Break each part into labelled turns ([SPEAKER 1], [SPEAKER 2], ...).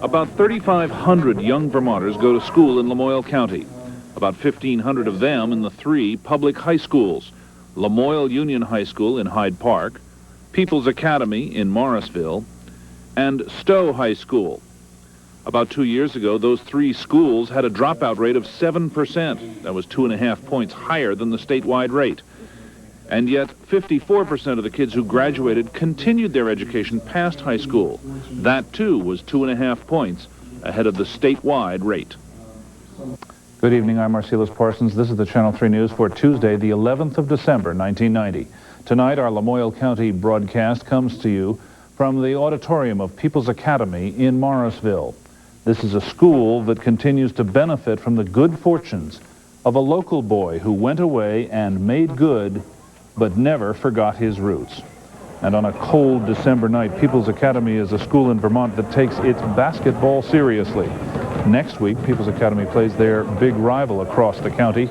[SPEAKER 1] About 3,500 young Vermonters go to school in Lamoille County. About 1,500 of them in the 3 public high schools: Lamoille Union High School in Hyde Park, People's Academy in Morrisville, and Stowe High School. About 2 years ago, those 3 schools had a dropout rate of 7%. That was 2.5 points higher than the statewide rate. And yet, 54% of the kids who graduated continued their education past high school. That, too, was 2.5 points ahead of the statewide rate.
[SPEAKER 2] Good evening, I'm Marcellus Parsons. This is the Channel 3 News for Tuesday, the 11th of December, 1990. Tonight, our Lamoille County broadcast comes to you from the auditorium of People's Academy in Morrisville. This is a school that continues to benefit from the good fortunes of a local boy who went away and made good, but never forgot his roots. And on a cold December night, People's Academy is a school in Vermont that takes its basketball seriously. Next week, People's Academy plays their big rival across the county.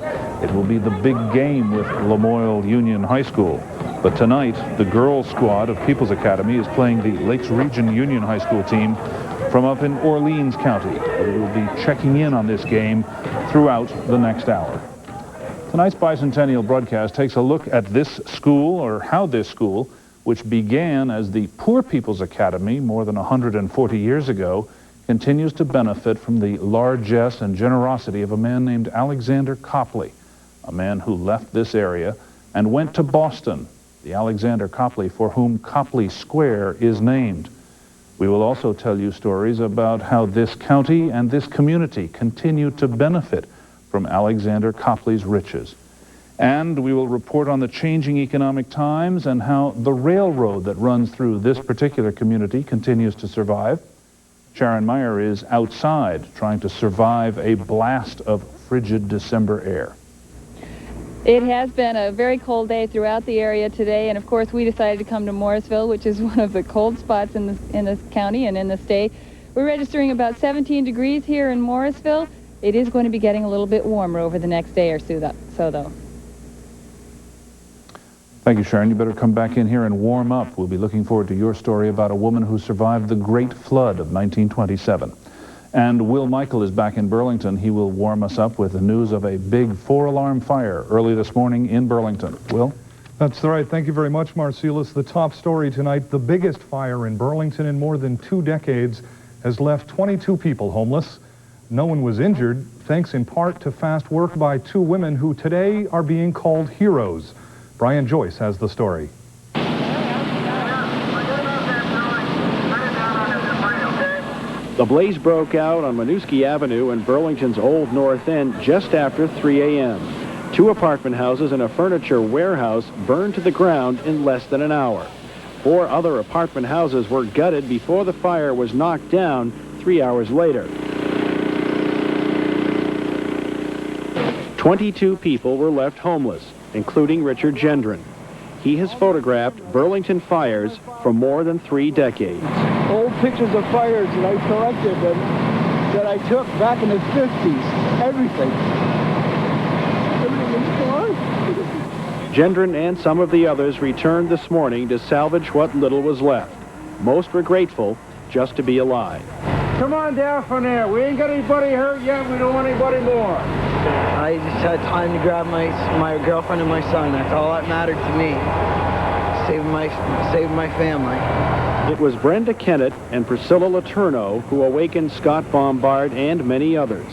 [SPEAKER 2] It will be the big game with Lamoille Union High School. But tonight, the girls' squad of People's Academy is playing the Lakes Region Union High School team from up in Orleans County. We will be checking in on this game throughout the next hour. Tonight's bicentennial broadcast takes a look at this school, or how this school, which began as the Poor People's Academy more than 140 years ago, continues to benefit from the largesse and generosity of a man named Alexander Copley, a man who left this area and went to Boston, the Alexander Copley for whom Copley Square is named. We will also tell you stories about how this county and this community continue to benefit from Alexander Copley's riches. And we will report on the changing economic times and how the railroad that runs through this particular community continues to survive. Sharon Meyer is outside trying to survive a blast of frigid December air.
[SPEAKER 3] It has been a very cold day throughout the area today, and of course we decided to come to Morrisville, which is one of the cold spots in this county and in the state. We're registering about 17 degrees here in Morrisville. It is going to be getting a little bit warmer over the next day or so, though.
[SPEAKER 2] Thank you, Sharon. You better come back in here and warm up. We'll be looking forward to your story about a woman who survived the Great Flood of 1927. And Will Michael is back in Burlington. He will warm us up with the news of a big 4-alarm fire early this morning in Burlington. Will?
[SPEAKER 4] That's right. Thank you very much, Marcellus. The top story tonight: the biggest fire in Burlington in more than 2 decades has left 22 people homeless. No one was injured, thanks in part to fast work by 2 women who today are being called heroes. Brian Joyce has the story.
[SPEAKER 5] The blaze broke out on Winooski Avenue in Burlington's Old North End just after 3 a.m. 2 apartment houses and a furniture warehouse burned to the ground in less than an hour. 4 other apartment houses were gutted before the fire was knocked down 3 hours later. 22 people were left homeless, including Richard Gendron. He has photographed Burlington fires for more than 3 decades.
[SPEAKER 6] Old pictures of fires that I collected and that I took back in the 50s. Everything. Everything is gone.
[SPEAKER 5] Gendron and some of the others returned this morning to salvage what little was left. Most were grateful just to be alive.
[SPEAKER 6] Come on down from there. We ain't got anybody hurt yet. We don't want anybody more.
[SPEAKER 7] I just had time to grab my girlfriend and my son. That's all that mattered to me. Save my family.
[SPEAKER 5] It was Brenda Kennett and Priscilla Letourneau who awakened Scott Bombard and many others.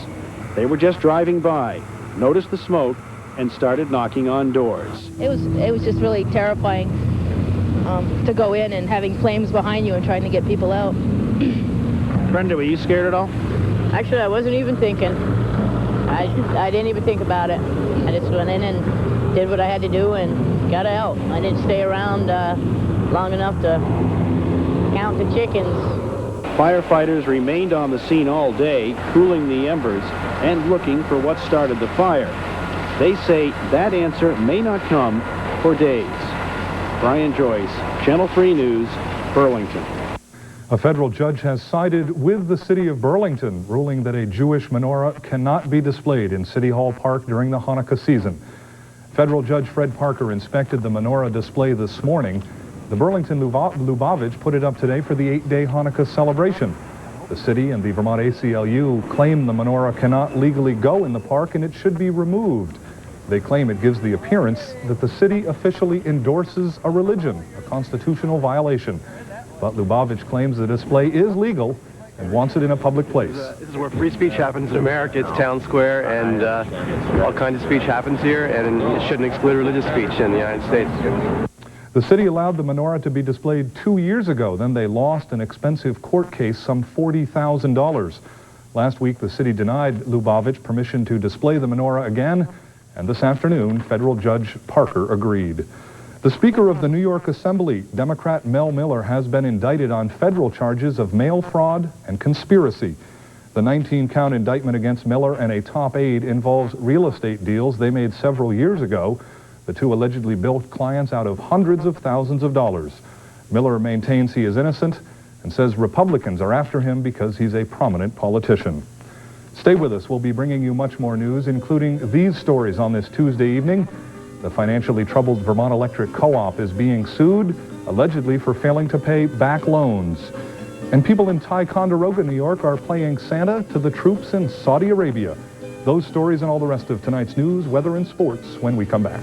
[SPEAKER 5] They were just driving by, noticed the smoke, and started knocking on doors.
[SPEAKER 8] It was just really terrifying to go in and having flames behind you and trying to get people out.
[SPEAKER 5] Brenda, were you scared at all?
[SPEAKER 8] Actually, I wasn't even thinking. I didn't even think about it. I just went in and did what I had to do and got out. I didn't stay around long enough to count the chickens.
[SPEAKER 5] Firefighters remained on the scene all day, cooling the embers and looking for what started the fire. They say that answer may not come for days. Brian Joyce, Channel 3 News, Burlington.
[SPEAKER 4] A federal judge has sided with the city of Burlington, ruling that a Jewish menorah cannot be displayed in City Hall Park during the Hanukkah season. Federal Judge Fred Parker inspected the menorah display this morning. The Burlington Lubavitch put it up today for the 8-day Hanukkah celebration. The city and the Vermont ACLU claim the menorah cannot legally go in the park and it should be removed. They claim it gives the appearance that the city officially endorses a religion, a constitutional violation. But Lubavitch claims the display is legal and wants it in a public place.
[SPEAKER 9] This is where free speech happens in America. It's town square, and all kinds of speech happens here, and it shouldn't exclude religious speech in the United States.
[SPEAKER 4] The city allowed the menorah to be displayed 2 years ago. Then they lost an expensive court case, some $40,000. Last week, the city denied Lubavitch permission to display the menorah again, and this afternoon, federal judge Parker agreed. The Speaker of the New York Assembly, Democrat Mel Miller, has been indicted on federal charges of mail fraud and conspiracy. The 19-count indictment against Miller and a top aide involves real estate deals they made several years ago. The two allegedly bilked clients out of hundreds of thousands of dollars. Miller maintains he is innocent and says Republicans are after him because he's a prominent politician. Stay with us. We'll be bringing you much more news, including these stories on this Tuesday evening. The financially troubled Vermont Electric Co-op is being sued, allegedly for failing to pay back loans. And people in Ticonderoga, New York, are playing Santa to the troops in Saudi Arabia. Those stories and all the rest of tonight's news, weather, and sports when we come back.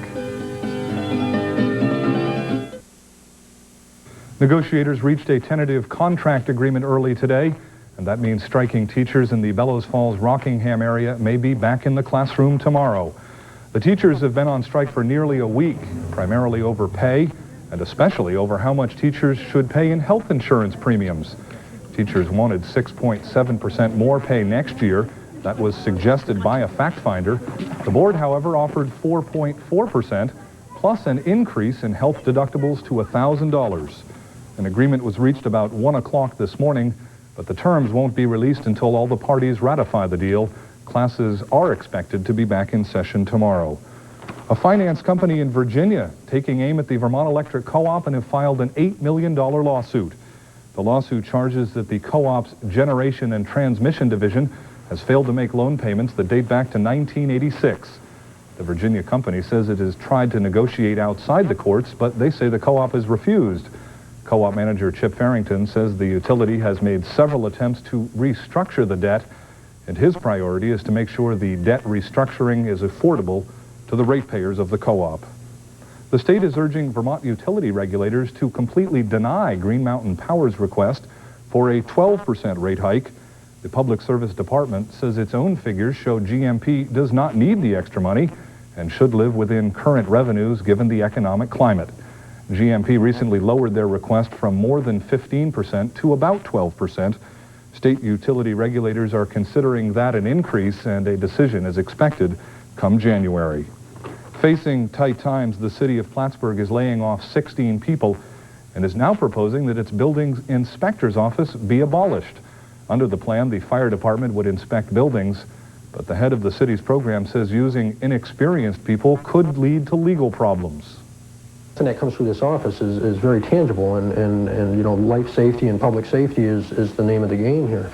[SPEAKER 4] Negotiators reached a tentative contract agreement early today, and that means striking teachers in the Bellows Falls, Rockingham area may be back in the classroom tomorrow. The teachers have been on strike for nearly a week, primarily over pay, and especially over how much teachers should pay in health insurance premiums. Teachers wanted 6.7% more pay next year. That was suggested by a fact finder. The board, however, offered 4.4%, plus an increase in health deductibles to $1,000. An agreement was reached about 1 o'clock this morning, but the terms won't be released until all the parties ratify the deal. Classes are expected to be back in session tomorrow. A finance company in Virginia taking aim at the Vermont Electric Co-op and have filed an $8 million lawsuit. The lawsuit charges that the co-op's generation and transmission division has failed to make loan payments that date back to 1986. The Virginia company says it has tried to negotiate outside the courts, but they say the co-op has refused. Co-op manager Chip Farrington says the utility has made several attempts to restructure the debt, and his priority is to make sure the debt restructuring is affordable to the ratepayers of the co-op. The state is urging Vermont utility regulators to completely deny Green Mountain Power's request for a 12% rate hike. The Public Service Department says its own figures show GMP does not need the extra money and should live within current revenues given the economic climate. GMP recently lowered their request from more than 15% to about 12%. State utility regulators are considering that an increase, and a decision is expected come January. Facing tight times, the city of Plattsburgh is laying off 16 people and is now proposing that its buildings inspector's office be abolished. Under the plan, the fire department would inspect buildings, but the head of the city's program says using inexperienced people could lead to legal problems.
[SPEAKER 10] And that comes through this office is very tangible, and you know, life safety and public safety is the name of the game here.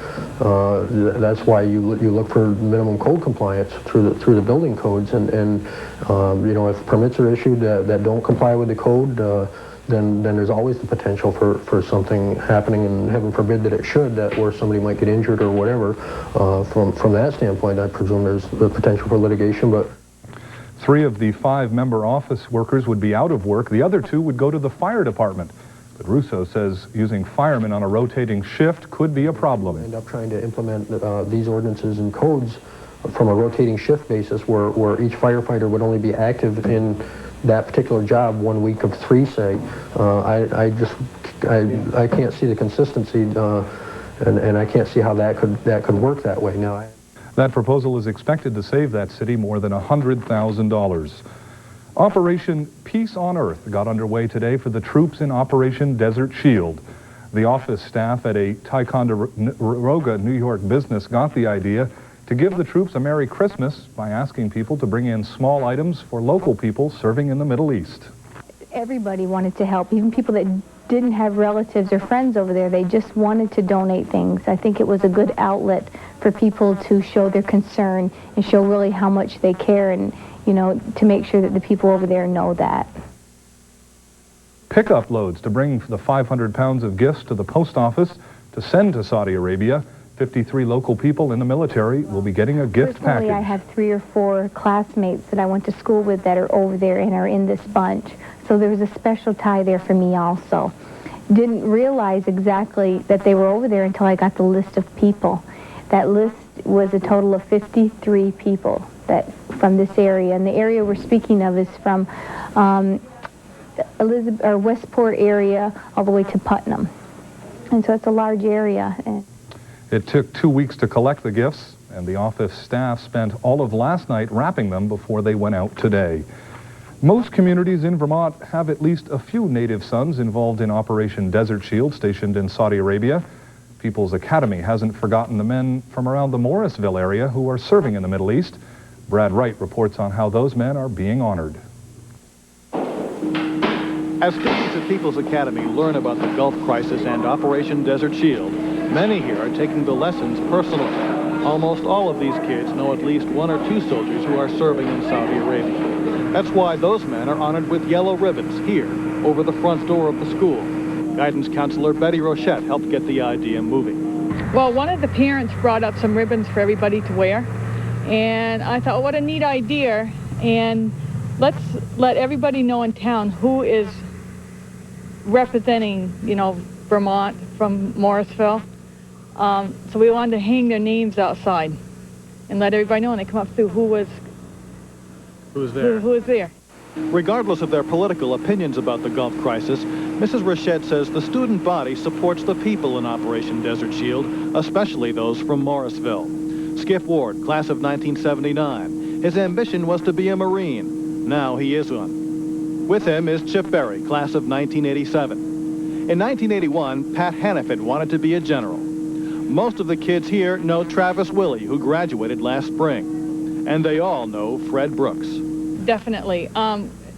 [SPEAKER 10] That's why you look for minimum code compliance through the building codes, and you know, if permits are issued that don't comply with the code, then there's always the potential for something happening, and heaven forbid that it should, where somebody might get injured or whatever. From that standpoint, I presume there's the potential for litigation, but
[SPEAKER 4] 3 of the 5 member office workers would be out of work. The other 2 would go to the fire department. But Russo says using firemen on a rotating shift could be a problem.
[SPEAKER 10] End up trying to implement these ordinances and codes from a rotating shift basis where each firefighter would only be active in that particular job 1 week of 3, say. I can't see the consistency, and I can't see how that could work that way. Now,
[SPEAKER 4] that proposal is expected to save that city more than $100,000. Operation Peace on Earth got underway today for the troops in Operation Desert Shield. The office staff at a Ticonderoga, New York business got the idea to give the troops a Merry Christmas by asking people to bring in small items for local people serving in the Middle East.
[SPEAKER 11] Everybody wanted to help, even people that didn't have relatives or friends over there. They just wanted to donate things. I think it was a good outlet for people to show their concern and show really how much they care, and, you know, to make sure that the people over there know that.
[SPEAKER 4] Pickup loads to bring the 500 pounds of gifts to the post office to send to Saudi Arabia 53 local people in the military will be getting a gift
[SPEAKER 11] Personally,
[SPEAKER 4] package.
[SPEAKER 11] I have 3 or 4 classmates that I went to school with that are over there and are in this bunch. So there was a special tie there for me also. Didn't realize exactly that they were over there until I got the list of people. That list was a total of 53 people that from this area. And the area we're speaking of is from Westport area all the way to Putnam. And so it's a large area.
[SPEAKER 4] It took 2 weeks to collect the gifts, and the office staff spent all of last night wrapping them before they went out today. Most communities in Vermont have at least a few native sons involved in Operation Desert Shield, stationed in Saudi Arabia. People's Academy hasn't forgotten the men from around the Morrisville area who are serving in the Middle East. Brad Wright reports on how those men are being honored.
[SPEAKER 12] As students at People's Academy learn about the Gulf Crisis and Operation Desert Shield, many here are taking the lessons personally. Almost all of these kids know at least 1 or 2 soldiers who are serving in Saudi Arabia. That's why those men are honored with yellow ribbons here, over the front door of the school. Guidance counselor Betty Rochette helped get the idea moving.
[SPEAKER 13] Well, one of the parents brought up some ribbons for everybody to wear, and I thought, oh, what a neat idea, and let's let everybody know in town who is representing, Vermont from Morrisville. So we wanted to hang their names outside and let everybody know when they come up through who was there.
[SPEAKER 12] Regardless of their political opinions about the Gulf crisis, Mrs. Rochette says the student body supports the people in Operation Desert Shield, especially those from Morrisville. Skip Ward, class of 1979. His ambition was to be a Marine. Now he is one. With him is Chip Berry, class of 1987. In 1981, Pat Hannaford wanted to be a general. Most of the kids here know Travis Willey, who graduated last spring. And they all know Fred Brooks.
[SPEAKER 13] Definitely.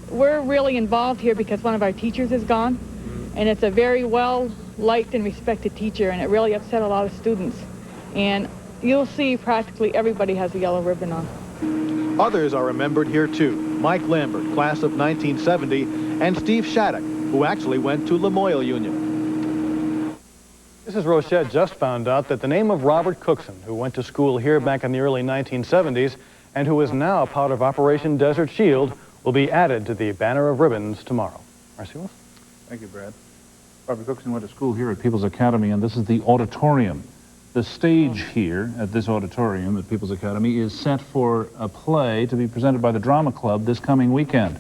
[SPEAKER 13] We're really involved here because one of our teachers is gone. And it's a very well-liked and respected teacher, and it really upset a lot of students. And you'll see practically everybody has a yellow ribbon on.
[SPEAKER 12] Others are remembered here, too. Mike Lambert, class of 1970, and Steve Shattuck, who actually went to Lamoille Union. Mrs. Rochette just found out that the name of Robert Cookson, who went to school here back in the early 1970s and who is now part of Operation Desert Shield, will be added to the banner of ribbons tomorrow. Marcellus?
[SPEAKER 2] Thank you, Brad. Robert Cookson went to school here at People's Academy, and this is the auditorium. The stage here at this auditorium at People's Academy is set for a play to be presented by the Drama Club this coming weekend.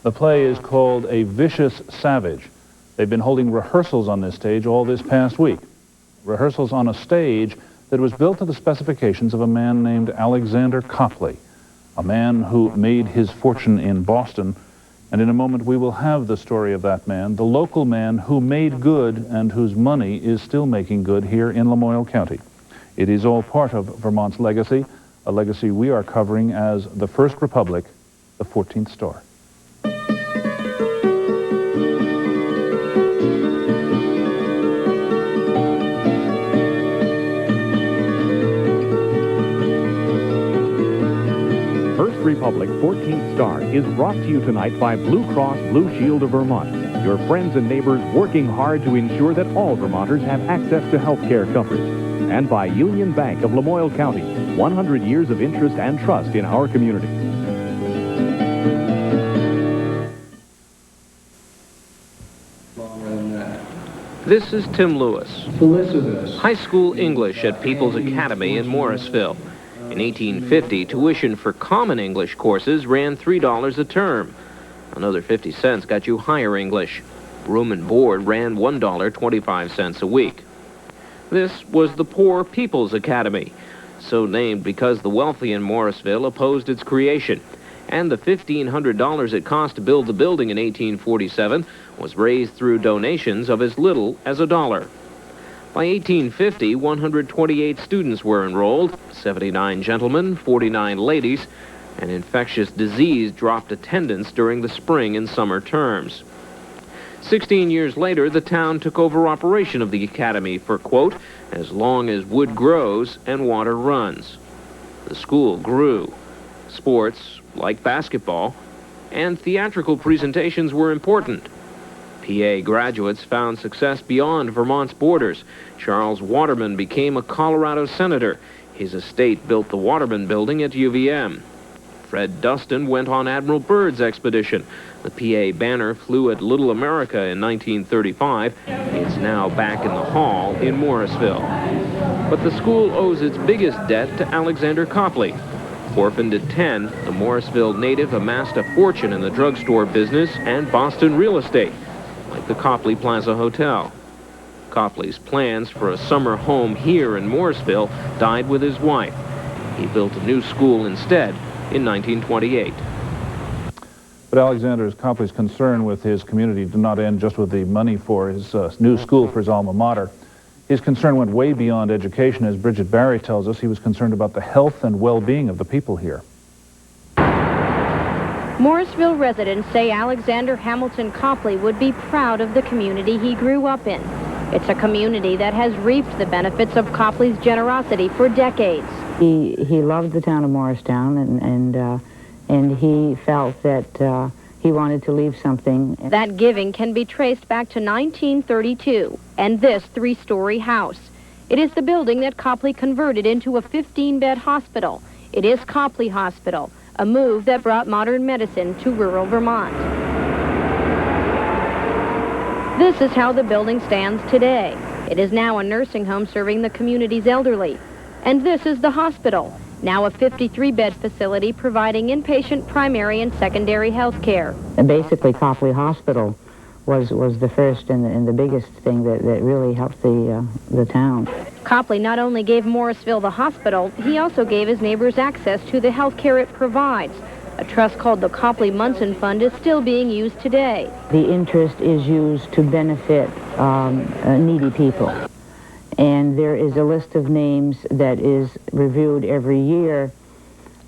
[SPEAKER 2] The play is called A Vicious Savage. They've been holding rehearsals on this stage all this past week. Rehearsals on a stage that was built to the specifications of a man named Alexander Copley, a man who made his fortune in Boston. And in a moment we will have the story of that man, the local man who made good and whose money is still making good here in Lamoille County. It is all part of Vermont's legacy, a legacy we are covering as the First Republic, the 14th Star.
[SPEAKER 14] Republic 14th Star is brought to you tonight by Blue Cross Blue Shield of Vermont, your friends and neighbors working hard to ensure that all Vermonters have access to health care coverage, and by Union Bank of Lamoille County, 100 years of interest and trust in our community.
[SPEAKER 15] This is Tim Lewis, high school English at People's Academy in Morrisville. In 1850, tuition for common English courses ran $3 a term. Another 50 cents got you higher English. Room and board ran $1.25 a week. This was the Poor People's Academy, so named because the wealthy in Morrisville opposed its creation. And the $1,500 it cost to build the building in 1847 was raised through donations of as little as $1. By 1850, 128 students were enrolled, 79 gentlemen, 49 ladies, and infectious disease dropped attendance during the spring and summer terms. 16 years later, the town took over operation of the academy for, quote, as long as wood grows and water runs. The school grew. Sports, like basketball, and theatrical presentations were important. PA graduates found success beyond Vermont's borders. Charles Waterman became a Colorado senator. His estate built the Waterman Building at UVM. Fred Dustin went on Admiral Byrd's expedition. The PA banner flew at Little America in 1935. It's now back in the hall in Morrisville. But the school owes its biggest debt to Alexander Copley. Orphaned at 10, the Morrisville native amassed a fortune in the drugstore business and Boston real estate, like the Copley Plaza Hotel. Copley's plans for a summer home here in Morrisville died with his wife. He built a new school instead in 1928.
[SPEAKER 2] But Alexander Copley's concern with his community did not end just with the money for his new school for his alma mater. His concern went way beyond education. As Bridget Barry tells us, he was concerned about the health and well-being of the people here.
[SPEAKER 16] Morrisville residents say Alexander Hamilton Copley would be proud of the community he grew up in. It's a community that has reaped the benefits of Copley's generosity for decades.
[SPEAKER 17] He loved the town of Morristown, and he felt that he wanted to leave something.
[SPEAKER 16] That giving can be traced back to 1932 and this 3-story house. It is the building that Copley converted into a 15-bed hospital. It is Copley Hospital, a move that brought modern medicine to rural Vermont. This is how the building stands today. It is now a nursing home serving the community's elderly. And this is the hospital, now a 53-bed facility providing inpatient primary and secondary health care.
[SPEAKER 17] And basically, Copley Hospital was the first and the biggest thing that really helped the town.
[SPEAKER 16] Copley not only gave Morrisville the hospital, he also gave his neighbors access to the health care it provides. A trust called the Copley-Munson Fund is still being used today.
[SPEAKER 17] The interest is used to benefit needy people. And there is a list of names that is reviewed every year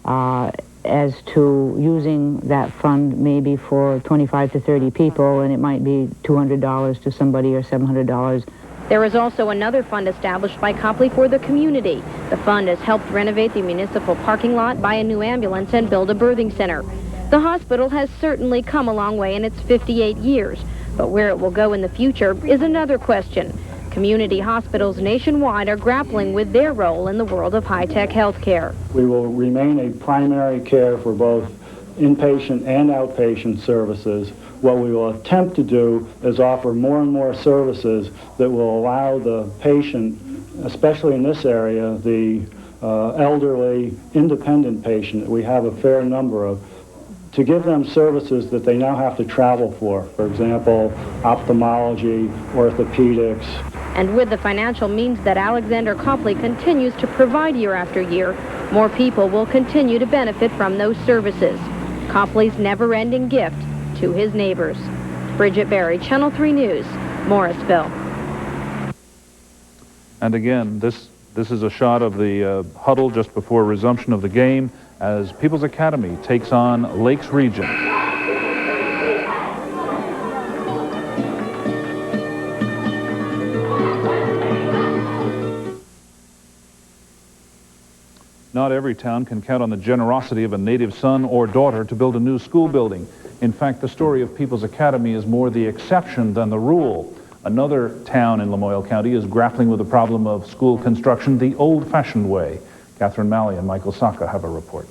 [SPEAKER 17] as to using that fund maybe for 25 to 30 people, and it might be $200 to somebody or $700.
[SPEAKER 16] There is also another fund established by Copley for the community. The fund has helped renovate the municipal parking lot, buy a new ambulance, and build a birthing center. The hospital has certainly come a long way in its 58 years, but where it will go in the future is another question. Community hospitals nationwide are grappling with their role in the world of high-tech health care.
[SPEAKER 18] We will remain a primary care for both inpatient and outpatient services. What we will attempt to do is offer more and more services that will allow the patient, especially in this area, the elderly, independent patient that we have a fair number of, to give them services that they now have to travel for. For example, ophthalmology, orthopedics.
[SPEAKER 16] And with the financial means that Alexander Copley continues to provide year after year, more people will continue to benefit from those services. Copley's never-ending gift to his neighbors. Bridget Barry, Channel 3 News, Morrisville.
[SPEAKER 2] And again, this is a shot of the huddle just before resumption of the game as People's Academy takes on Lakes Region. Not every town can count on the generosity of a native son or daughter to build a new school building. In fact, the story of People's Academy is more the exception than the rule. Another town in Lamoille County is grappling with the problem of school construction the old-fashioned way. Catherine Malley and Michael Saka have a report.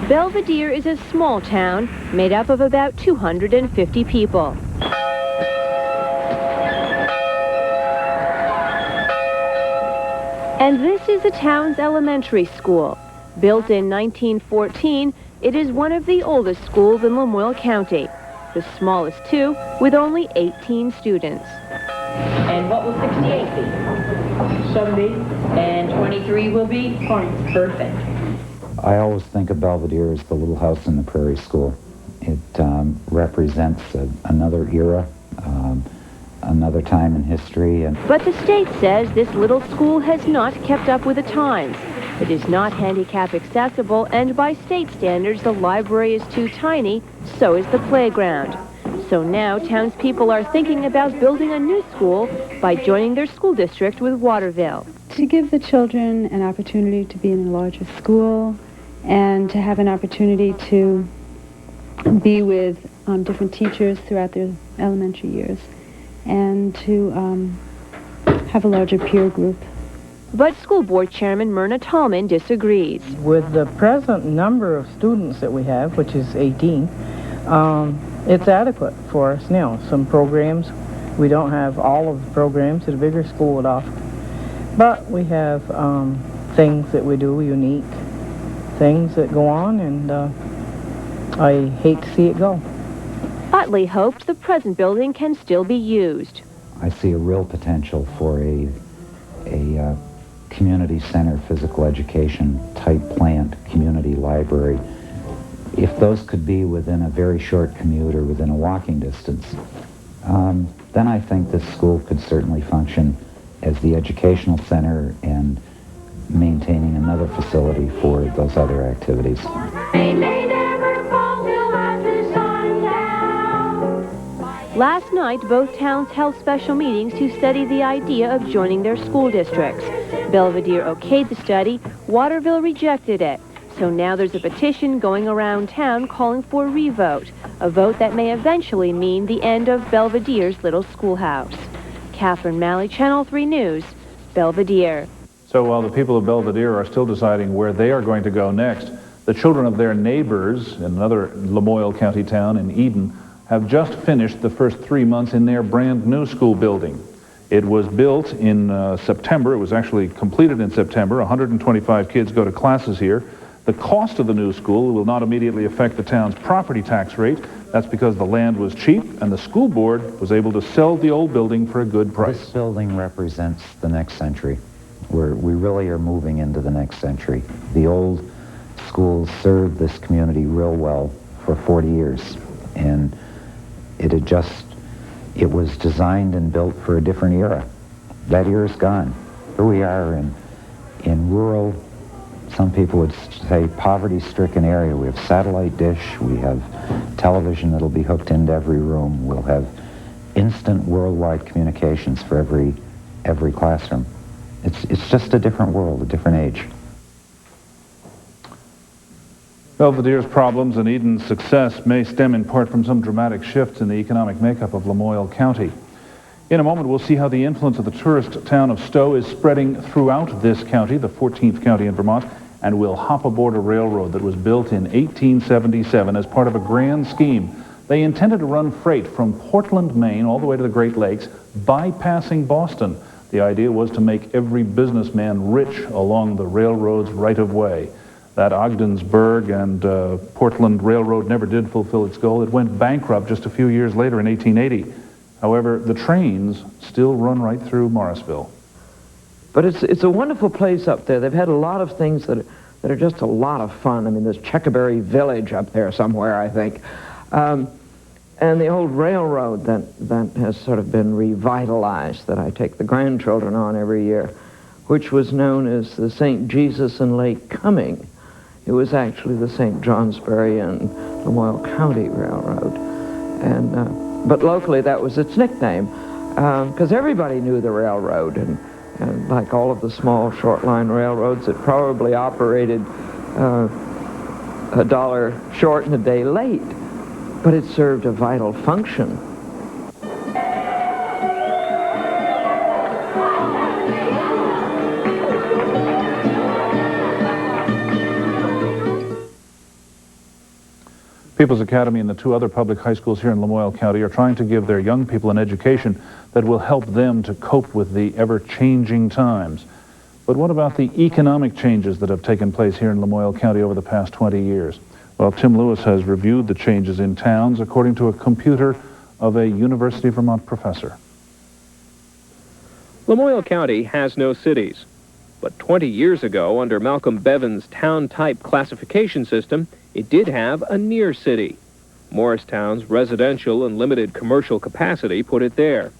[SPEAKER 19] Belvedere is a small town made up of about 250 people. And this is the town's elementary school. Built in 1914, it is one of the oldest schools in Lamoille County. The smallest, too, with only 18 students.
[SPEAKER 20] And what will 68 be? 70. And 23 will be? Fine. Perfect.
[SPEAKER 21] I always think of Belvedere as the little house in the prairie school. It represents another era, another time in history.
[SPEAKER 19] But the state says this little school has not kept up with the times. It is not handicap accessible, and by state standards, the library is too tiny, so is the playground. So now townspeople are thinking about building a new school by joining their school district with Waterville.
[SPEAKER 22] To give the children an opportunity to be in a larger school and to have an opportunity to be with different teachers throughout their elementary years, and to have a larger peer group.
[SPEAKER 19] But School Board Chairman Myrna Tallman disagrees.
[SPEAKER 7] With the present number of students that we have, which is 18, it's adequate for us now. Some programs, we don't have all of the programs that a bigger school would offer, but we have things that we do, unique things that go on, and I hate to see it go.
[SPEAKER 19] Utley hopes the present building can still be used.
[SPEAKER 21] I see a real potential for a community center, physical education type plant, community library. If those could be within a very short commute or within a walking distance, then I think this school could certainly function as the educational center and maintaining another facility for those other activities.
[SPEAKER 19] Last night, both towns held special meetings to study the idea of joining their school districts. Belvedere okayed the study, Waterville rejected it. So now there's a petition going around town calling for a revote, a vote that may eventually mean the end of Belvedere's little schoolhouse. Catherine Malley, Channel 3 News, Belvedere.
[SPEAKER 2] So while the people of Belvedere are still deciding where they are going to go next, the children of their neighbors in another Lamoille County town in Eden have just finished the first 3 months in their brand new school building. It was built in September. It was actually completed in September. 125 kids go to classes here. The cost of the new school will not immediately affect the town's property tax rate. That's because the land was cheap and the school board was able to sell the old building for a good price.
[SPEAKER 21] This building represents the next century. We really are moving into the next century. The old school served this community real well for 40 years, and it was designed and built for a different era. That era's gone. Here we are in rural, some people would say poverty-stricken area. We have satellite dish, we have television that'll be hooked into every room, we'll have instant worldwide communications for every classroom. It's just a different world, a different age.
[SPEAKER 2] Belvedere's problems and Eden's success may stem in part from some dramatic shifts in the economic makeup of Lamoille County. In a moment, we'll see how the influence of the tourist town of Stowe is spreading throughout this county, the 14th county in Vermont, and we'll hop aboard a railroad that was built in 1877 as part of a grand scheme. They intended to run freight from Portland, Maine, all the way to the Great Lakes, bypassing Boston. The idea was to make every businessman rich along the railroad's right-of-way. That Ogdensburg and Portland Railroad never did fulfill its goal. It went bankrupt just a few years later in 1880. However, the trains still run right through Morrisville.
[SPEAKER 1] But it's a wonderful place up there. They've had a lot of things that are just a lot of fun. I mean, there's Checkerberry Village up there somewhere, I think. And the old railroad that has sort of been revitalized, that I take the grandchildren on every year, which was known as the St. Jesus and Lake Cumming. It was actually the St. Johnsbury and Lamoille County Railroad. And but locally that was its nickname, because everybody knew the railroad, and like all of the small short line railroads, it probably operated a dollar short and a day late, but it served a vital function.
[SPEAKER 2] People's Academy and the two other public high schools here in Lamoille County are trying to give their young people an education that will help them to cope with the ever-changing times. But what about the economic changes that have taken place here in Lamoille County over the past 20 years? Well, Tim Lewis has reviewed the changes in towns according to a computer of a University of Vermont professor.
[SPEAKER 15] Lamoille County has no cities, but 20 years ago, under Malcolm Bevan's town-type classification system, it did have a near city. Morristown's residential and limited commercial capacity put it there.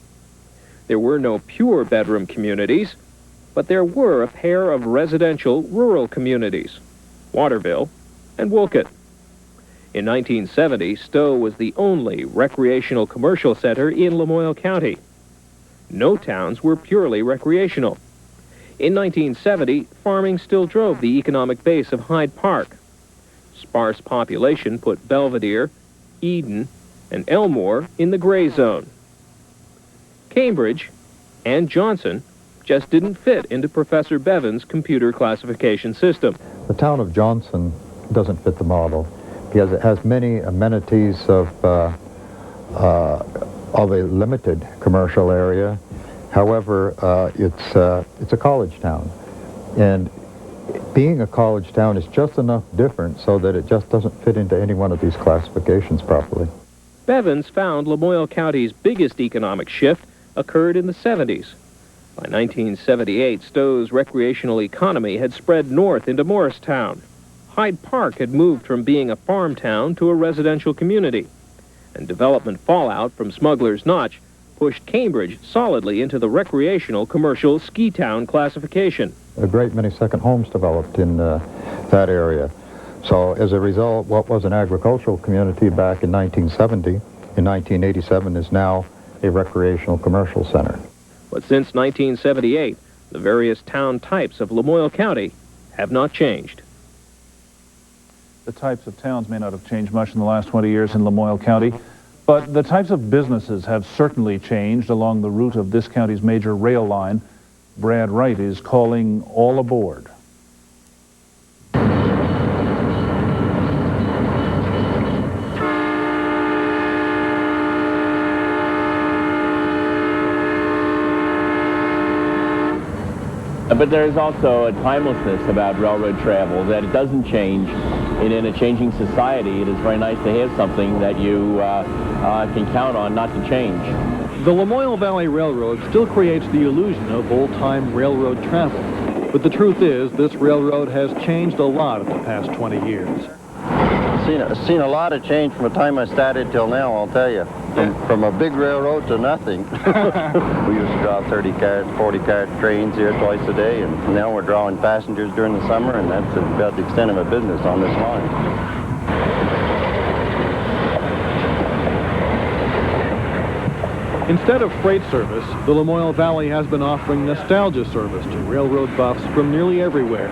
[SPEAKER 15] There were no pure bedroom communities, but there were a pair of residential rural communities, Waterville and Wolcott. In 1970, Stowe was the only recreational commercial center in Lamoille County. No towns were purely recreational. In 1970, farming still drove the economic base of Hyde Park. Sparse population put Belvedere, Eden, and Elmore in the gray zone. Cambridge and Johnson just didn't fit into Professor Bevan's computer classification system.
[SPEAKER 3] The town of Johnson doesn't fit the model because it has many amenities of a limited commercial area. However, it's a college town, and being a college town is just enough different so that it just doesn't fit into any one of these classifications properly.
[SPEAKER 15] Bevans found Lamoille County's biggest economic shift occurred in the 70s. By 1978, Stowe's recreational economy had spread north into Morristown. Hyde Park had moved from being a farm town to a residential community, and development fallout from Smuggler's Notch pushed Cambridge solidly into the recreational commercial ski town classification.
[SPEAKER 3] A great many second homes developed in that area. So as a result, what was an agricultural community back in 1970, in 1987, is now a recreational commercial center.
[SPEAKER 15] But since 1978, the various town types of Lamoille County have not changed.
[SPEAKER 2] The types of towns may not have changed much in the last 20 years in Lamoille County, but the types of businesses have certainly changed along the route of this county's major rail line. Brad Wright is calling all aboard.
[SPEAKER 6] But there's also a timelessness about railroad travel, that it doesn't change. And in a changing society, it is very nice to have something that you can count on not to change.
[SPEAKER 12] The Lamoille Valley Railroad still creates the illusion of old-time railroad travel. But the truth is, this railroad has changed a lot in the past 20 years.
[SPEAKER 23] Seen a lot of change from the time I started till now, I'll tell you. From a big railroad to nothing. We used to draw 30-car, 40-car trains here twice a day, and now we're drawing passengers during the summer, and that's about the extent of our business on this line.
[SPEAKER 12] Instead of freight service, the Lamoille Valley has been offering nostalgia service to railroad buffs from nearly everywhere.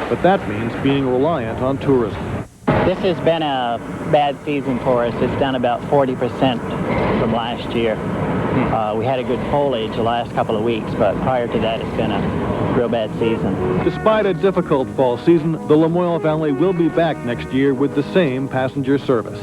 [SPEAKER 12] But that means being reliant on tourism.
[SPEAKER 24] This has been a bad season for us. It's down about 40% from last year. We had a good foliage the last couple of weeks, but prior to that, it's been a real bad season.
[SPEAKER 12] Despite a difficult fall season, the Lamoille Valley will be back next year with the same passenger service.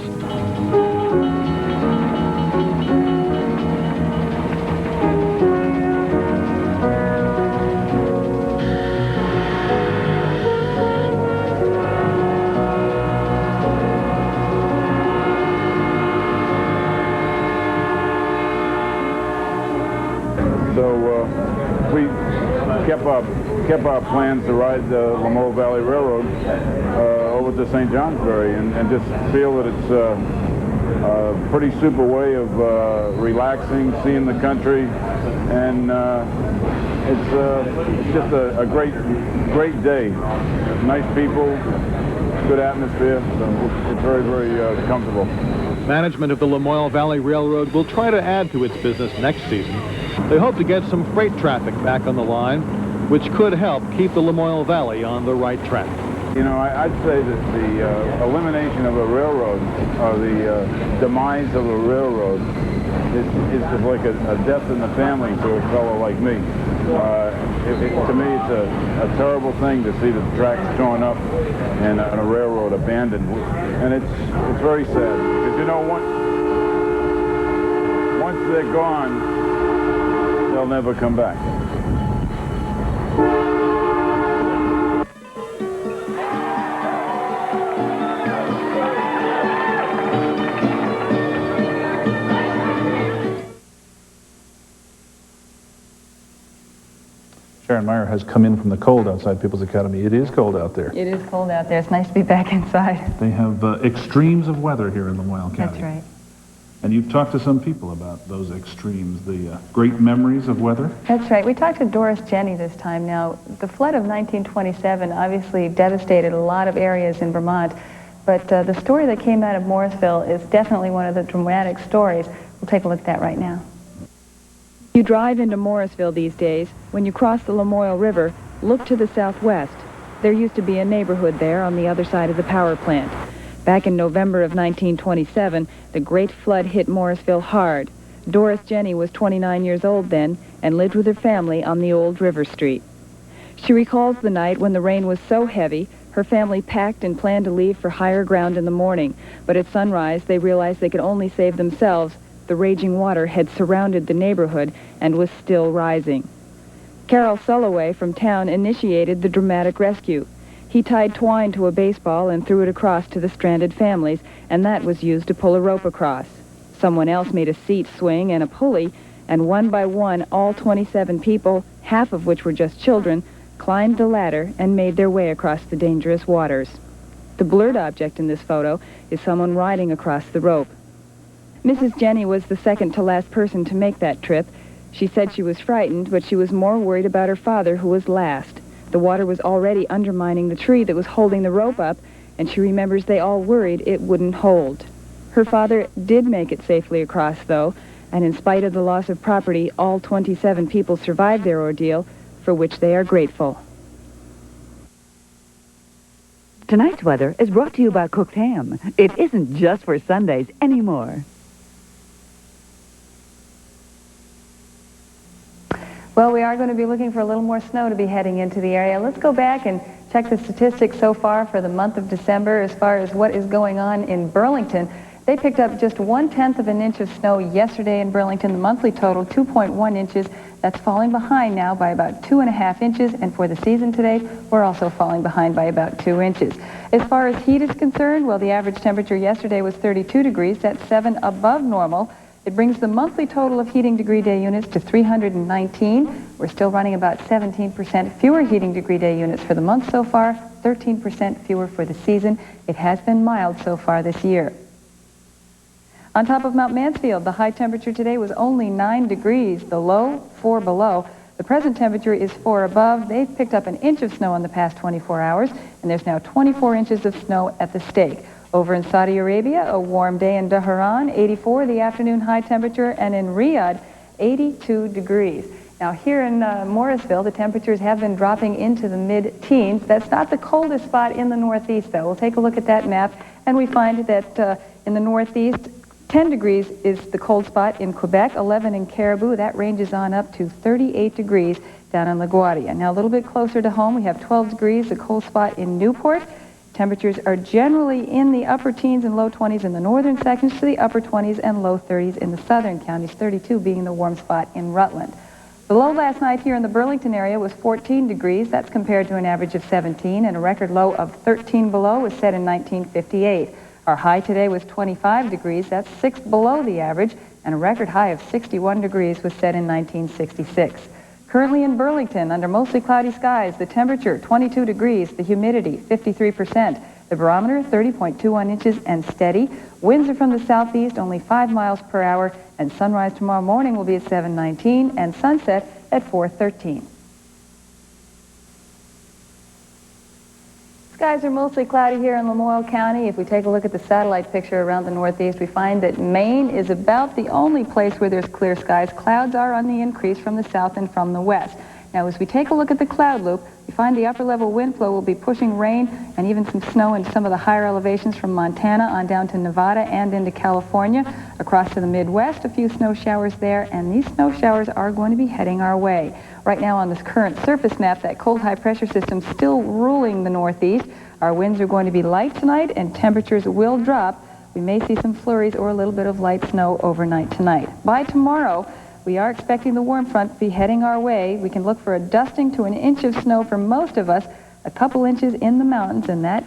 [SPEAKER 25] We kept our plans to ride the Lamoille Valley Railroad over to St. Johnsbury and just feel that it's a pretty super way of relaxing, seeing the country, and it's just a great day. Nice people, good atmosphere, so it's very, very comfortable.
[SPEAKER 12] Management of the Lamoille Valley Railroad will try to add to its business next season. They hope to get some freight traffic back on the line, which could help keep the Lamoille Valley on the right track.
[SPEAKER 25] You know, I'd say that the elimination of a railroad, or the demise of a railroad, is like a death in the family to a fellow like me. To me, it's a terrible thing to see the tracks torn up and a railroad abandoned, and it's very sad, because you know, once they're gone, they'll never come back.
[SPEAKER 2] Sharon Meyer has come in from the cold outside People's Academy. It is cold out there.
[SPEAKER 26] It is cold out there. It's nice to be back inside.
[SPEAKER 2] They have extremes of weather here in Lamoille County.
[SPEAKER 26] That's right.
[SPEAKER 2] And you've talked to some people about those extremes, the great memories of weather?
[SPEAKER 26] That's right. We talked to Doris Jenny this time. Now, the flood of 1927 obviously devastated a lot of areas in Vermont, but the story that came out of Morrisville is definitely one of the dramatic stories. We'll take a look at that right now.
[SPEAKER 27] You drive into Morrisville these days. When you cross the Lamoille River, look to the southwest. There used to be a neighborhood there on the other side of the power plant. Back in November of 1927, the Great Flood hit Morrisville hard. Doris Jenny was 29 years old then and lived with her family on the old River Street. She recalls the night when the rain was so heavy, her family packed and planned to leave for higher ground in the morning, but at sunrise they realized they could only save themselves. The raging water had surrounded the neighborhood and was still rising. Carol Sulloway from town initiated the dramatic rescue. He tied twine to a baseball and threw it across to the stranded families, and that was used to pull a rope across. Someone else made a seat swing and a pulley, and one by one, all 27 people, half of which were just children, climbed the ladder and made their way across the dangerous waters. The blurred object in this photo is someone riding across the rope. Mrs. Jenny was the second to last person to make that trip. She said she was frightened, but she was more worried about her father, who was last. The water was already undermining the tree that was holding the rope up, and she remembers they all worried it wouldn't hold. Her father did make it safely across, though, and in spite of the loss of property, all 27 people survived their ordeal, for which they are grateful.
[SPEAKER 4] Tonight's weather is brought to you by Cooked Ham. It isn't just for Sundays anymore.
[SPEAKER 26] Well, we are going to be looking for a little more snow to be heading into the area. Let's go back and check the statistics so far for the month of December as far as what is going on in Burlington. They picked up just 1/10 of an inch of snow yesterday in Burlington. The monthly total, 2.1 inches. That's falling behind now by about 2.5 inches. And for the season today, we're also falling behind by about 2 inches. As far as heat is concerned, well, the average temperature yesterday was 32 degrees. That's 7 above normal. It brings the monthly total of heating degree day units to 319. We're still running about 17% fewer heating degree day units for the month so far, 13% fewer for the season. It has been mild so far this year. On top of Mount Mansfield, the high temperature today was only 9 degrees, the low 4 below. The present temperature is 4 above. They've picked up an inch of snow in the past 24 hours, and there's now 24 inches of snow at the stake. Over in Saudi Arabia, a warm day in Dhahran, 84 the afternoon high temperature, and in Riyadh, 82 degrees. Now here in Morrisville, the temperatures have been dropping into the mid-teens. That's not the coldest spot in the northeast, though. We'll take a look at that map, and we find that in the northeast, 10 degrees is the cold spot in Quebec, 11 in Caribou. That ranges on up to 38 degrees down in LaGuardia. Now a little bit closer to home, we have 12 degrees, the cold spot in Newport. Temperatures are generally in the upper teens and low 20s in the northern sections to the upper 20s and low 30s in the southern counties, 32 being the warm spot in Rutland. The low last night here in the Burlington area was 14 degrees. That's compared to an average of 17, and a record low of 13 below was set in 1958. Our high today was 25 degrees. That's 6 below the average, and a record high of 61 degrees was set in 1966. Currently in Burlington, under mostly cloudy skies, the temperature 22 degrees, the humidity 53%, the barometer 30.21 inches and steady. Winds are from the southeast, only 5 miles per hour, and sunrise tomorrow morning will be at 7:19 and sunset at 4:13. Skies are mostly cloudy here in Lamoille County. If we take a look at the satellite picture around the northeast, we find that Maine is about the only place where there's clear skies. Clouds are on the increase from the south and from the west. Now, as we take a look at the cloud loop, we find the upper level wind flow will be pushing rain and even some snow into some of the higher elevations from Montana on down to Nevada and into California. Across to the Midwest, a few snow showers there, and these snow showers are going to be heading our way. Right now on this current surface map, that cold high pressure system still ruling the northeast. Our winds are going to be light tonight and temperatures will drop. We may see some flurries or a little bit of light snow overnight tonight. By tomorrow, we are expecting the warm front to be heading our way. We can look for a dusting to an inch of snow for most of us, a couple inches in the mountains, and that,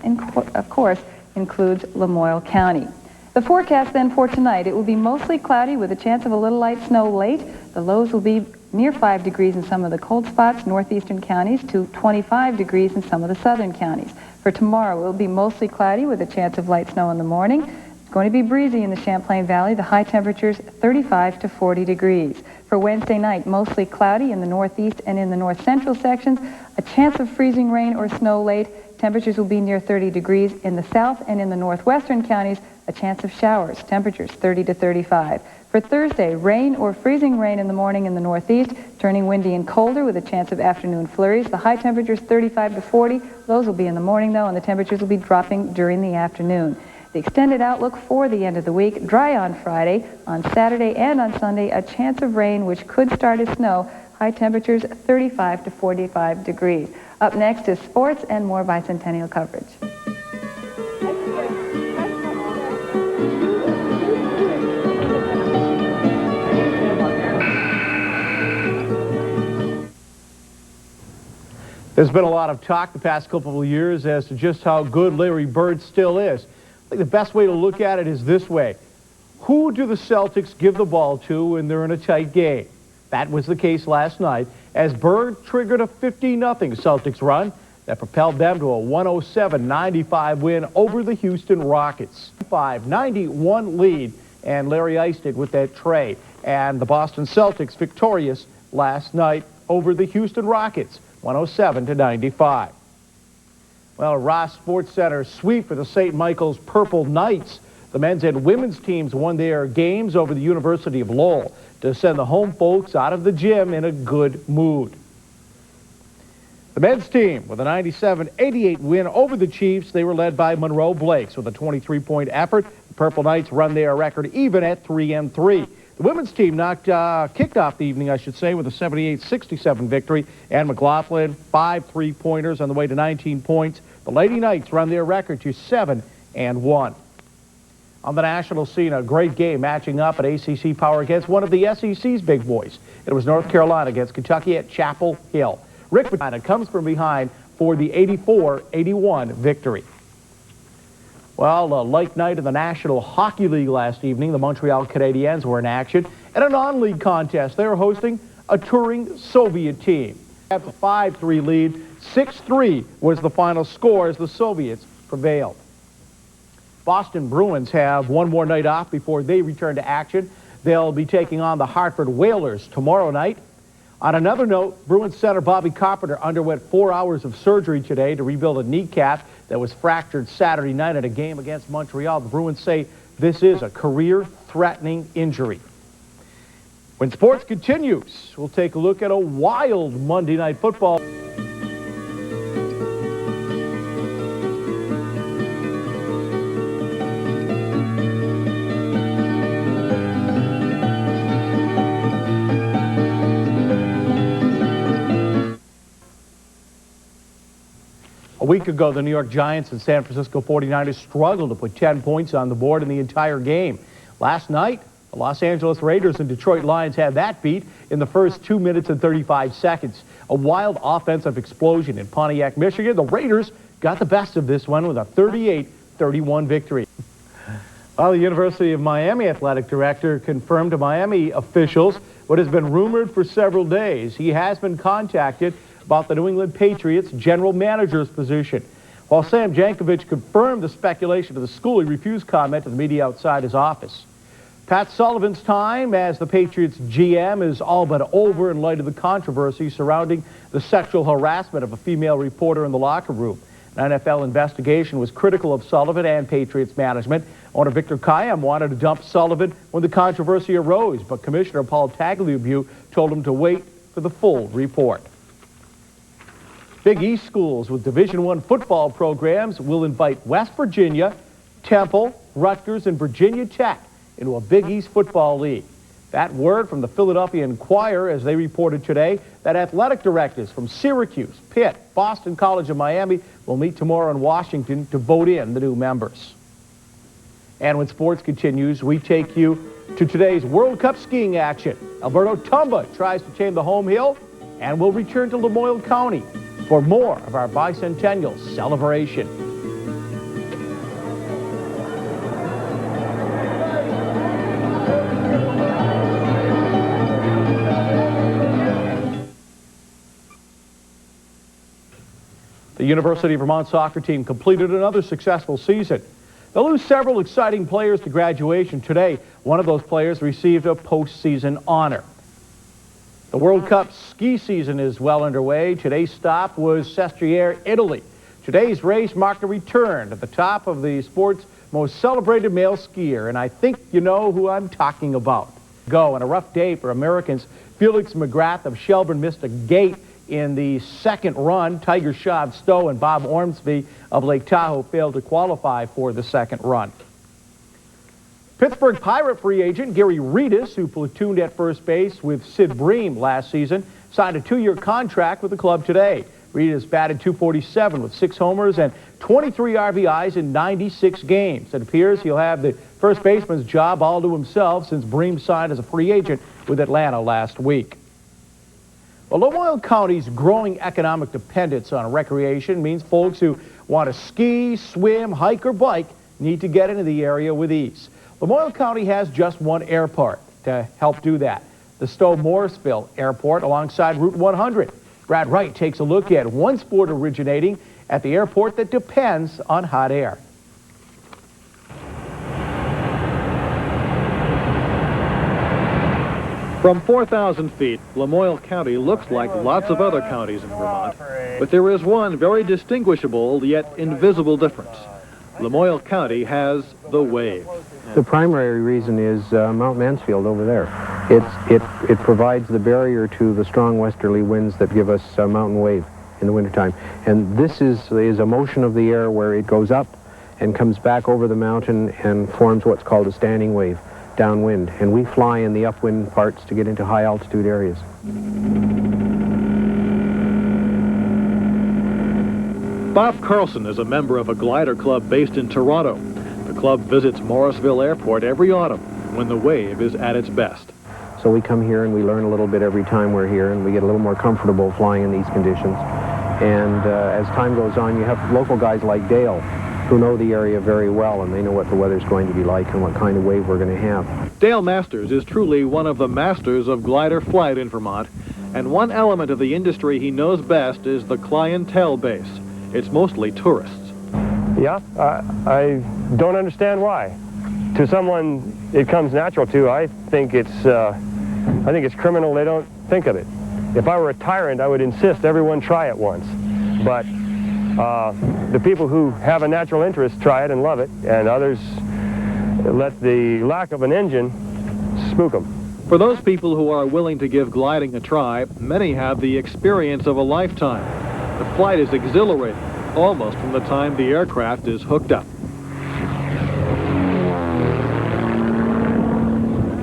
[SPEAKER 26] of course, includes Lamoille County. The forecast then for tonight, it will be mostly cloudy with a chance of a little light snow late. The lows will be near 5 degrees in some of the cold spots, northeastern counties, to 25 degrees in some of the southern counties. For tomorrow, it will be mostly cloudy with a chance of light snow in the morning. It's going to be breezy in the Champlain Valley. The high temperatures 35 to 40 degrees. For Wednesday night, mostly cloudy in the northeast and in the north central sections. A chance of freezing rain or snow late. Temperatures will be near 30 degrees in the south and in the northwestern counties. A chance of showers. Temperatures 30 to 35. For Thursday, rain or freezing rain in the morning in the northeast, turning windy and colder with a chance of afternoon flurries. The high temperatures 35 to 40. Those will be in the morning, though, and the temperatures will be dropping during the afternoon. The extended outlook for the end of the week: dry on Friday, on Saturday and on Sunday, a chance of rain which could start as snow. High temperatures 35 to 45 degrees. Up next is sports and more bicentennial coverage.
[SPEAKER 5] There's been a lot of talk the past couple of years as to just how good Larry Bird still is. I think the best way to look at it is this way. Who do the Celtics give the ball to when they're in a tight game? That was the case last night as Bird triggered a 15-0 Celtics run that propelled them to a 107-95 win over the Houston Rockets. 5-91 lead, and Larry iced it with that tray. And the Boston Celtics victorious last night over the Houston Rockets, 107-95. Well, a Ross Sports Center sweep for the St. Michael's Purple Knights. The men's and women's teams won their games over the University of Lowell to send the home folks out of the gym in a good mood. The men's team with a 97-88 win over the Chiefs. They were led by Monroe Blakes with a 23-point effort. The Purple Knights run their record even at 3-3. The women's team kicked off the evening, I should say, with a 78-67 victory. Ann McLaughlin, 5 3-pointers on the way to 19 points. The Lady Knights run their record to 7-1. On the national scene, a great game matching up at ACC Power against one of the SEC's big boys. It was North Carolina against Kentucky at Chapel Hill. Rick Pitino comes from behind for the 84-81 victory. Well, a late night in the National Hockey League last evening. The Montreal Canadiens were in action. And a non-league contest, they were hosting a touring Soviet team. At the 5-3 lead, 6-3 was the final score as the Soviets prevailed. Boston Bruins have one more night off before they return to action. They'll be taking on the Hartford Whalers tomorrow night. On another note, Bruins center Bobby Carpenter underwent 4 hours of surgery today to rebuild a kneecap that was fractured Saturday night at a game against Montreal. The Bruins say this is a career-threatening injury. When sports continues, we'll take a look at a wild Monday Night Football. A week ago, the New York Giants and San Francisco 49ers struggled to put 10 points on the board in the entire game. Last night, the Los Angeles Raiders and Detroit Lions had that beat in the first 2 minutes and 35 seconds. A wild offensive explosion in Pontiac, Michigan. The Raiders got the best of this one with a 38-31 victory. Well, the University of Miami athletic director confirmed to Miami officials what has been rumored for several days. He has been contacted about the New England Patriots general manager's position. While Sam Jankovic confirmed the speculation to the school, he refused comment to the media outside his office. Pat Sullivan's time as the Patriots GM is all but over in light of the controversy surrounding the sexual harassment of a female reporter in the locker room. An NFL investigation was critical of Sullivan and Patriots management. Owner Victor Kayam wanted to dump Sullivan when the controversy arose, but Commissioner Paul Tagliabue told him to wait for the full report. Big East schools with Division I football programs will invite West Virginia, Temple, Rutgers, and Virginia Tech into a Big East football league. That word from the Philadelphia Inquirer as they reported today that athletic directors from Syracuse, Pitt, Boston College, and Miami will meet tomorrow in Washington to vote in the new members. And when sports continues, we take you to today's World Cup skiing action. Alberto Tumba tries to tame the home hill and will return to Lamoille County for more of our bicentennial celebration. The University of Vermont soccer team completed another successful season. They'll lose several exciting players to graduation today. One of those players received a postseason honor. The World Cup ski season is well underway. Today's stop was Sestriere, Italy. Today's race marked a return to the top of the sport's most celebrated male skier, and I think you know who I'm talking about. Go, and a rough day for Americans. Felix McGrath of Shelburne missed a gate in the second run. Tiger Shab Stowe and Bob Ormsby of Lake Tahoe failed to qualify for the second run. Pittsburgh Pirate free agent Gary Reedus, who platooned at first base with Sid Bream last season, signed a 2-year contract with the club today. Reedus batted .247 with 6 homers and 23 RBIs in 96 games. It appears he'll have the first baseman's job all to himself since Bream signed as a free agent with Atlanta last week. Well, Lamoille County's growing economic dependence on recreation means folks who want to ski, swim, hike, or bike need to get into the area with ease. Lamoille County has just one airport to help do that, the Stowe-Morrisville Airport alongside Route 100. Brad Wright takes a look at one sport originating at the airport that depends on hot air.
[SPEAKER 12] From 4,000 feet, Lamoille County looks like lots of other counties in Vermont, but there is one very distinguishable yet invisible difference. Lamoille County has the wave.
[SPEAKER 8] The primary reason is Mount Mansfield over there. It provides the barrier to the strong westerly winds that give us a mountain wave in the wintertime. And this is a motion of the air where it goes up and comes back over the mountain and forms what's called a standing wave downwind. And we fly in the upwind parts to get into high altitude areas.
[SPEAKER 12] Bob Carlson is a member of a glider club based in Toronto. The club visits Morrisville Airport every autumn when the wave is at its best.
[SPEAKER 8] So we come here and we learn a little bit every time we're here, and we get a little more comfortable flying in these conditions. And as time goes on, you have local guys like Dale who know the area very well, and they know what the weather's going to be like and what kind of wave we're going to have.
[SPEAKER 12] Dale Masters is truly one of the masters of glider flight in Vermont, and one element of the industry he knows best is the clientele base. It's mostly tourists.
[SPEAKER 9] Yeah, I don't understand why. To someone it comes natural to, I think it's criminal they don't think of it. If I were a tyrant, I would insist everyone try it once. But the people who have a natural interest try it and love it, and others let the lack of an engine spook them.
[SPEAKER 12] For those people who are willing to give gliding a try, many have the experience of a lifetime. The flight is exhilarating, almost from the time the aircraft is hooked up.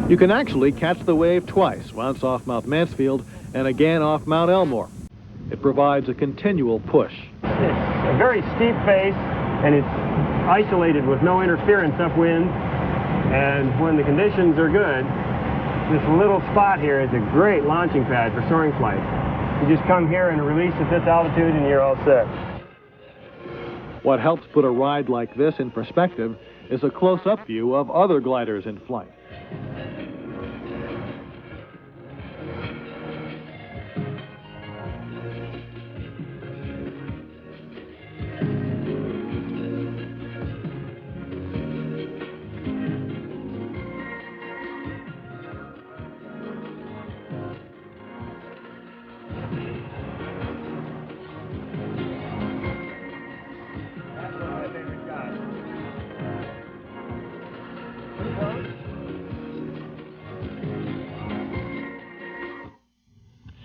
[SPEAKER 12] You can actually catch the wave twice, once off Mount Mansfield and again off Mount Elmore. It provides a continual push.
[SPEAKER 9] It's a very steep face, and it's isolated with no interference upwind, and when the conditions are good, this little spot here is a great launching pad for soaring flight. You just come here and release at this altitude and you're all set.
[SPEAKER 12] What helps put a ride like this in perspective is a close-up view of other gliders in flight.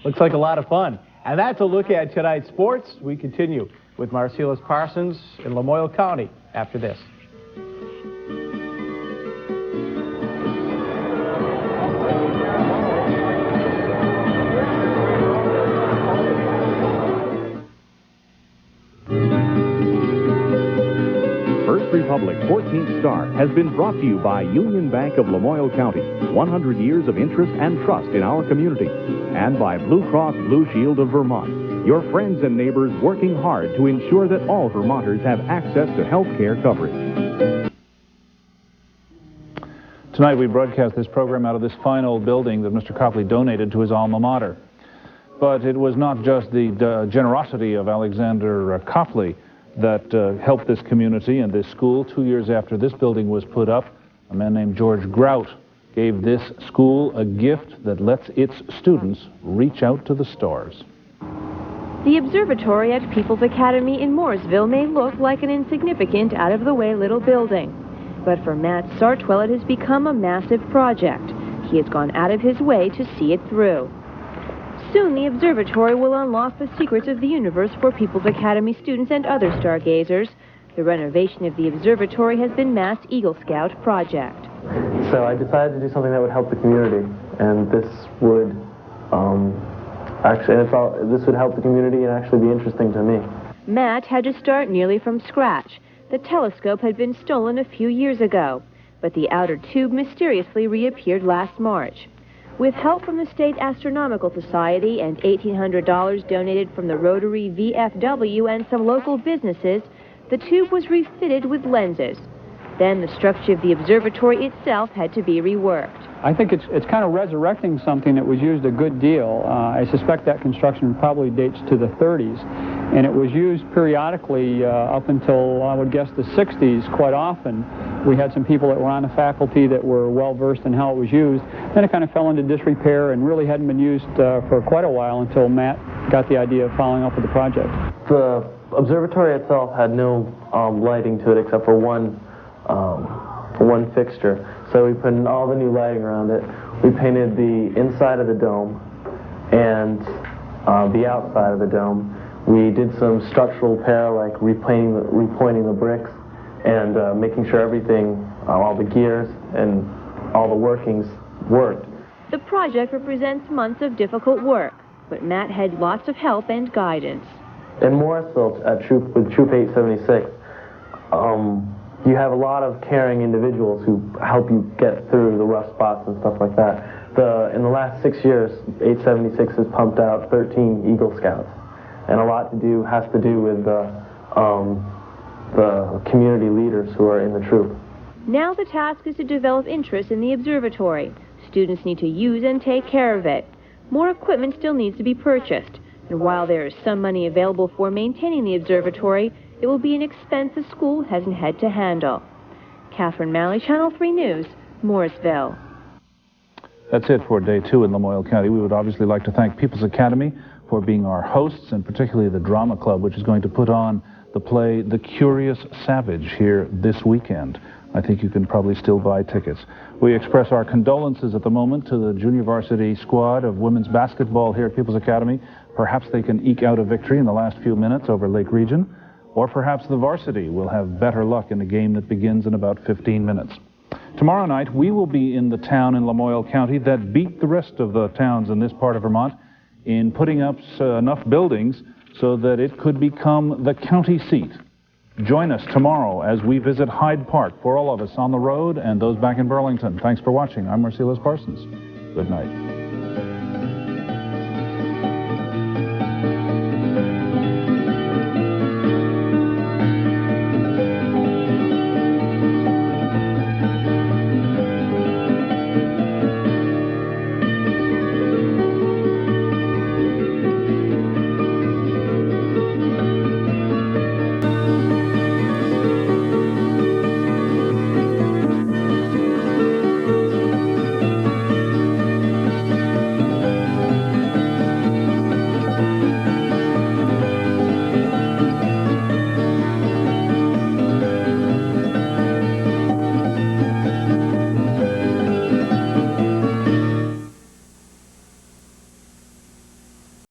[SPEAKER 5] Looks like a lot of fun. And that's a look at tonight's sports. We continue with Marcellus Parsons in Lamoille County after this.
[SPEAKER 10] First Republic 14th Star has been brought to you by Union Bank of Lamoille County, 100 years of interest and trust in our community, and by Blue Cross Blue Shield of Vermont, your friends and neighbors working hard to ensure that all Vermonters have access to health care coverage.
[SPEAKER 2] Tonight we broadcast this program out of this fine old building that Mr. Copley donated to his alma mater. But it was not just the generosity of Alexander Copley that helped this community and this school. 2 years after this building was put up, a man named George Grout gave this school a gift that lets its students reach out to the stars.
[SPEAKER 19] The observatory at People's Academy in Morrisville may look like an insignificant, out-of-the-way little building. But for Matt Sartwell, it has become a massive project. He has gone out of his way to see it through. Soon, the observatory will unlock the secrets of the universe for People's Academy students and other stargazers. The renovation of the observatory has been Matt's Eagle Scout project.
[SPEAKER 11] So I decided to do something that would help the community, and this would this would help the community and actually be interesting to me.
[SPEAKER 19] Matt had to start nearly from scratch. The telescope had been stolen a few years ago, but the outer tube mysteriously reappeared last March. With help from the State Astronomical Society and $1,800 donated from the Rotary VFW and some local businesses, the tube was refitted with lenses. Then the structure of the observatory itself had to be reworked.
[SPEAKER 13] I think it's kind of resurrecting something that was used a good deal. I suspect that construction probably dates to the 30s, and it was used periodically up until, I would guess, the 60s quite often. We had some people that were on the faculty that were well-versed in how it was used. Then it kind of fell into disrepair and really hadn't been used for quite a while until Matt got the idea of following up with the project.
[SPEAKER 11] The observatory itself had no lighting to it except for one fixture. So we put in all the new lighting around it. We painted the inside of the dome and the outside of the dome. We did some structural repair, like repointing the bricks and making sure everything, all the gears and all the workings worked.
[SPEAKER 19] The project represents months of difficult work, but Matt had lots of help and guidance.
[SPEAKER 11] In Morrisville, with Troop 876, you have a lot of caring individuals who help you get through the rough spots and stuff like that. In the last 6 years, 876 has pumped out 13 Eagle Scouts, and a lot has to do with the community leaders who are in the troop.
[SPEAKER 19] Now the task is to develop interest in the observatory. Students need to use and take care of it. More equipment still needs to be purchased, and while there is some money available for maintaining the observatory, it will be an expense the school hasn't had to handle. Catherine Malley, Channel 3 News, Morrisville.
[SPEAKER 2] That's it for Day 2 in Lamoille County. We would obviously like to thank People's Academy for being our hosts, and particularly the Drama Club, which is going to put on the play The Curious Savage here this weekend. I think you can probably still buy tickets. We express our condolences at the moment to the junior varsity squad of women's basketball here at People's Academy. Perhaps they can eke out a victory in the last few minutes over Lake Region. Or perhaps the varsity will have better luck in a game that begins in about 15 minutes. Tomorrow night, we will be in the town in Lamoille County that beat the rest of the towns in this part of Vermont in putting up enough buildings so that it could become the county seat. Join us tomorrow as we visit Hyde Park for all of us on the road and those back in Burlington. Thanks for watching. I'm Marcellus Parsons. Good night.